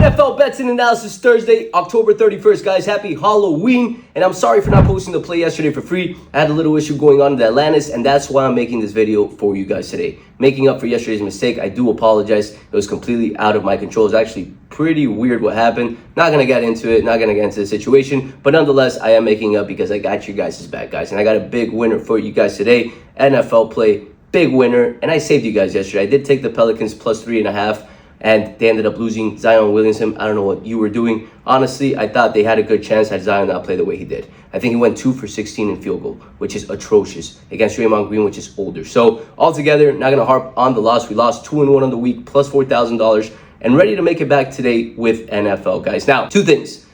NFL Bets and Analysis Thursday, October 31st, guys. Happy Halloween. And I'm sorry for not posting the play yesterday for free. I had a little issue going on in Atlantis, and that's why I'm making this video for you guys today. Making up for yesterday's mistake, I do apologize. It was completely out of my control. It was actually pretty weird what happened. Not going to get into it, not going to get into the situation. But nonetheless, I am making up because I got you guys' back, guys. And I got a big winner for you guys today. NFL play, big winner. And I saved you guys yesterday. I did take the Pelicans plus 3.5. And they ended up losing Zion Williamson. I don't know what you were doing. Honestly, I thought they had a good chance had Zion not play the way he did. I think he went 2 for 16 in field goal, which is atrocious, against Draymond Green, which is older. So altogether, not going to harp on the loss. We lost 2-1 on the week, plus $4,000, and ready to make it back today with NFL, guys. Now, two things.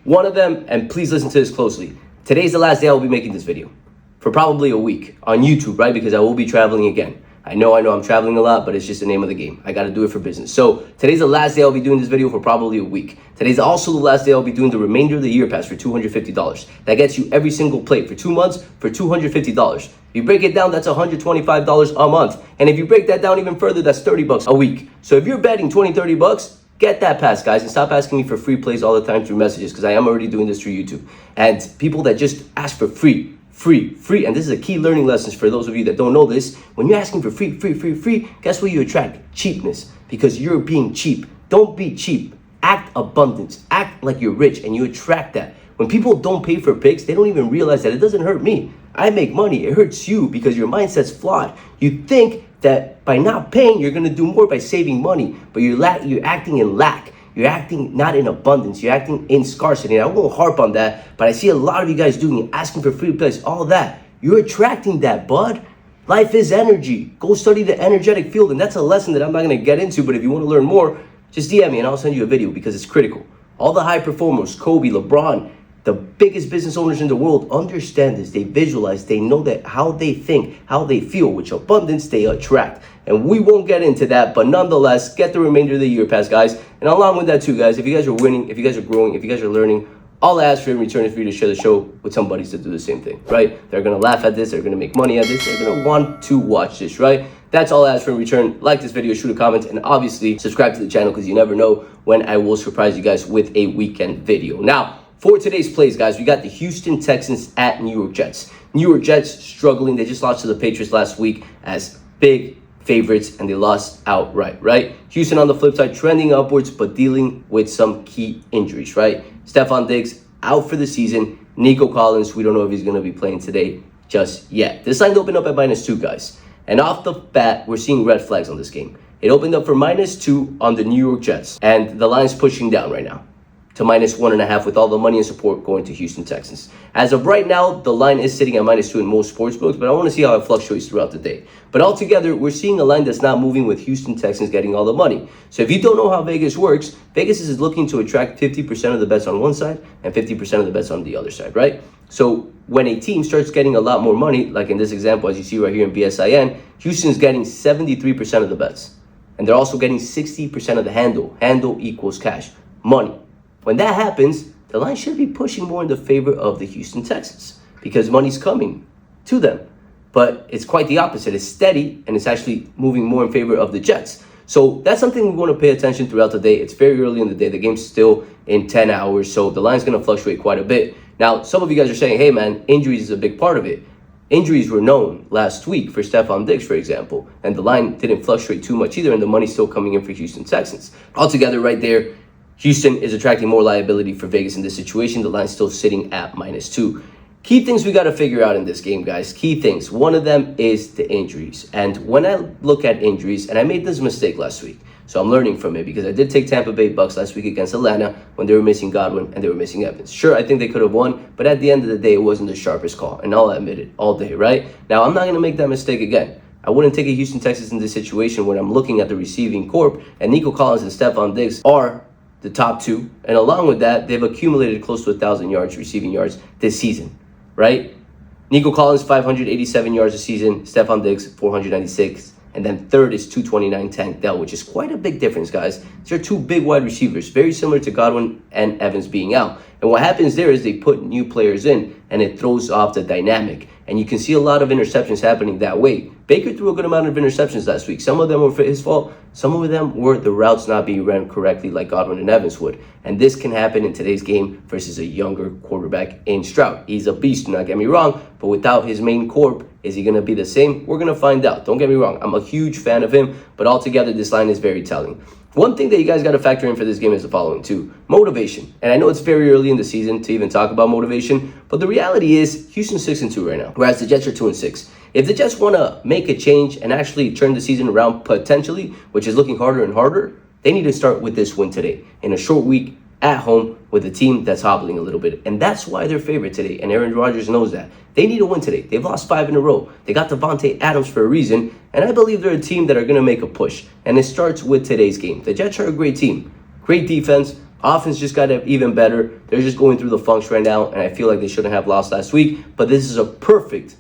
One of them, and please listen to this closely. Today's the last day I will be making this video for probably a week on YouTube, right? Because I will be traveling again. I know I'm traveling a lot, but it's just the name of the game. I got to do it for business. So today's the last day I'll be doing this video for probably a week. Today's also the last day I'll be doing the remainder of the year pass for $250. That gets you every single play for 2 months for $250. If you break it down, that's $125 a month. And if you break that down even further, that's $30 a week. So if you're betting 20, 30 bucks, get that pass, guys, and stop asking me for free plays all the time through messages, because I am already doing this through YouTube. And people that just ask for free, and this is a key learning lessons for those of you that don't know this. When you're asking for free, guess what you attract? Cheapness, because you're being cheap. Don't be cheap. Act abundance. Act like you're rich, and you attract that. When people don't pay for picks, they don't even realize that it doesn't hurt me. I make money. It hurts you because your mindset's flawed. You think that by not paying, you're going to do more by saving money, but you're acting in lack. You're acting not in abundance. You're acting in scarcity. And I won't harp on that, but I see a lot of you guys doing it, asking for free plays, all that. You're attracting that, bud. Life is energy. Go study the energetic field, and that's a lesson that I'm not going to get into, but if you want to learn more, just DM me and I'll send you a video because it's critical. All the high performers, Kobe, LeBron, the biggest business owners in the world understand this. They visualize. They know that how they think, how they feel, which abundance they attract. And we won't get into that, but nonetheless, get the remainder of the year pass, guys. And along with that too, guys, if you guys are winning, if you guys are growing, if you guys are learning, all I ask for in return is for you to share the show with some buddies to do the same thing, right? They're going to laugh at this. They're going to make money at this. They're going to want to watch this, right? That's all I ask for in return. Like this video, shoot a comment, and obviously subscribe to the channel because you never know when I will surprise you guys with a weekend video. Now, for today's plays, guys, we got the Houston Texans at New York Jets. New York Jets struggling. They just lost to the Patriots last week as big favorites, and they lost outright, right? Houston on the flip side, trending upwards, but dealing with some key injuries, right? Stephon Diggs out for the season. Nico Collins, we don't know if he's going to be playing today just yet. This line opened up at -2, guys. And off the bat, we're seeing red flags on this game. It opened up for -2 on the New York Jets, and the line's pushing down right now to -1.5 with all the money and support going to Houston Texans. As of right now, the line is sitting at -2 in most sports books, but I want to see how it fluctuates throughout the day. But altogether, we're seeing a line that's not moving with Houston Texans getting all the money. So if you don't know how Vegas works, Vegas is looking to attract 50% of the bets on one side and 50% of the bets on the other side, right? So when a team starts getting a lot more money, like in this example, as you see right here in BSIN, Houston's getting 73% of the bets. And they're also getting 60% of the handle. Handle equals cash, money. When that happens, the line should be pushing more in the favor of the Houston Texans because money's coming to them. But it's quite the opposite. It's steady, and it's actually moving more in favor of the Jets. So that's something we want to pay attention throughout the day. It's very early in the day. The game's still in 10 hours, so the line's going to fluctuate quite a bit. Now, some of you guys are saying, hey, man, injuries is a big part of it. Injuries were known last week for Stephon Diggs, for example, and the line didn't fluctuate too much either, and the money's still coming in for Houston Texans. Altogether, right there, Houston is attracting more liability for Vegas in this situation. The line's still sitting at -2. Key things we got to figure out in this game, guys. Key things. One of them is the injuries. And when I look at injuries, and I made this mistake last week, so I'm learning from it because I did take Tampa Bay Bucks last week against Atlanta when they were missing Godwin and they were missing Evans. Sure, I think they could have won, but at the end of the day, it wasn't the sharpest call. And I'll admit it all day, right? Now, I'm not going to make that mistake again. I wouldn't take a Houston Texans in this situation when I'm looking at the receiving corp, and Nico Collins and Stephon Diggs are the top two, and along with that, they've accumulated close to 1,000 yards, receiving yards this season, right? Nico Collins, 587 yards a season, Stephon Diggs, 496, and then third is 229 Tank Dell, which is quite a big difference, guys. These are two big wide receivers, very similar to Godwin and Evans being out. And what happens there is they put new players in, and it throws off the dynamic. and you can see a lot of interceptions happening that way. Baker threw a good amount of interceptions last week. Some of them were for his fault. Some of them were the routes not being run correctly like Godwin and Evans would. And this can happen in today's game versus a younger quarterback in Stroud. He's a beast, do not get me wrong, but without his main corp, is he going to be the same? We're going to find out. Don't get me wrong. I'm a huge fan of him, but altogether, this line is very telling. One thing that you guys got to factor in for this game is the following too: motivation. And I know it's very early in the season to even talk about motivation, but the reality is Houston's 6-2 right now, whereas the Jets are 2-6. If the Jets want to make a change and actually turn the season around potentially, which is looking harder and harder, they need to start with this win today in a short week at home with a team that's hobbling a little bit. And that's why they're favorite today. And Aaron Rodgers knows that. They need a win today. They've lost 5 in a row. They got Devontae Adams for a reason. And I believe they're a team that are going to make a push. And it starts with today's game. The Jets are a great team. Great defense. Offense just got even better. They're just going through the funks right now. And I feel like they shouldn't have lost last week. But this is a perfect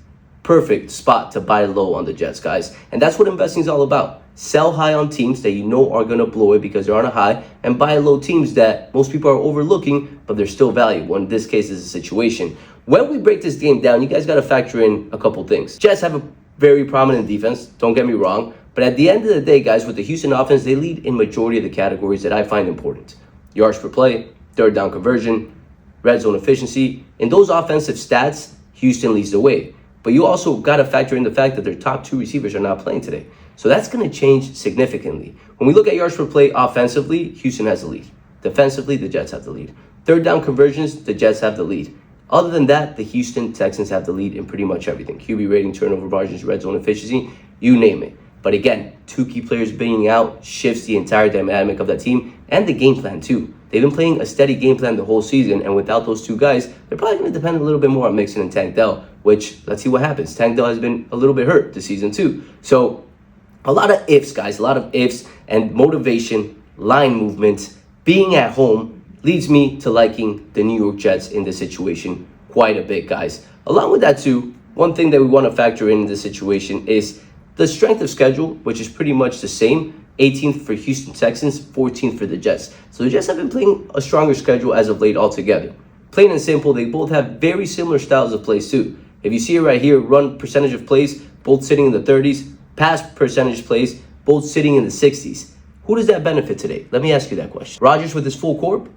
spot to buy low on the Jets, guys. And that's what investing is all about. Sell high on teams that you know are going to blow it because they're on a high, and buy low teams that most people are overlooking, but they're still valuable. In this case, is a situation. When we break this game down, you guys got to factor in a couple things. Jets have a very prominent defense, don't get me wrong, but at the end of the day, guys, with the Houston offense, they lead in majority of the categories that I find important. Yards per play, third down conversion, red zone efficiency. In those offensive stats, Houston leads the way. But you also got to factor in the fact that their top 2 receivers are not playing today. So that's going to change significantly. When we look at yards per play offensively, Houston has the lead. Defensively, the Jets have the lead. Third down conversions, the Jets have the lead. Other than that, the Houston Texans have the lead in pretty much everything. QB rating, turnover margins, red zone efficiency, you name it. But again, 2 key players being out shifts the entire dynamic of that team and the game plan too. They've been playing a steady game plan the whole season, and without those 2 guys, they're probably going to depend a little bit more on Mixon and Tank Dell, which, let's see what happens. Tank Dell has been a little bit hurt this season too. So a lot of ifs, guys, a lot of ifs, and motivation, line movement, being at home leads me to liking the New York Jets in this situation quite a bit, guys. Along with that too, one thing that we want to factor in this situation is the strength of schedule, which is pretty much the same. 18th for Houston Texans, 14th for the Jets. So the Jets have been playing a stronger schedule as of late altogether. Plain and simple, they both have very similar styles of plays too. If you see it right here, run percentage of plays, both sitting in the 30s. Pass percentage plays, both sitting in the 60s. Who does that benefit today? Let me ask you that question. Rodgers with his full corp,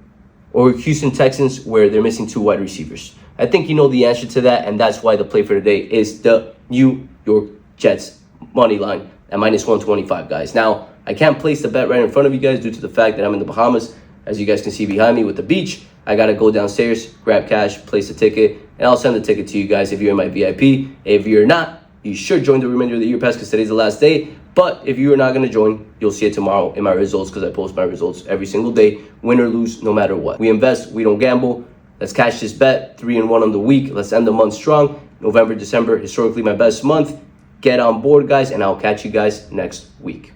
or Houston Texans where they're missing 2 wide receivers? I think you know the answer to that, and that's why the play for today is the New York Jets money line at -125, guys. Now, I can't place the bet right in front of you guys due to the fact that I'm in the Bahamas. As you guys can see behind me with the beach, I got to go downstairs, grab cash, place the ticket, and I'll send the ticket to you guys if you're in my VIP. If you're not, you should join the remainder of the year pass because today's the last day. But if you are not going to join, you'll see it tomorrow in my results because I post my results every single day, win or lose, no matter what. We invest, we don't gamble. Let's cash this bet, 3-1 on the week. Let's end the month strong. November, December, historically my best month. Get on board, guys, and I'll catch you guys next week.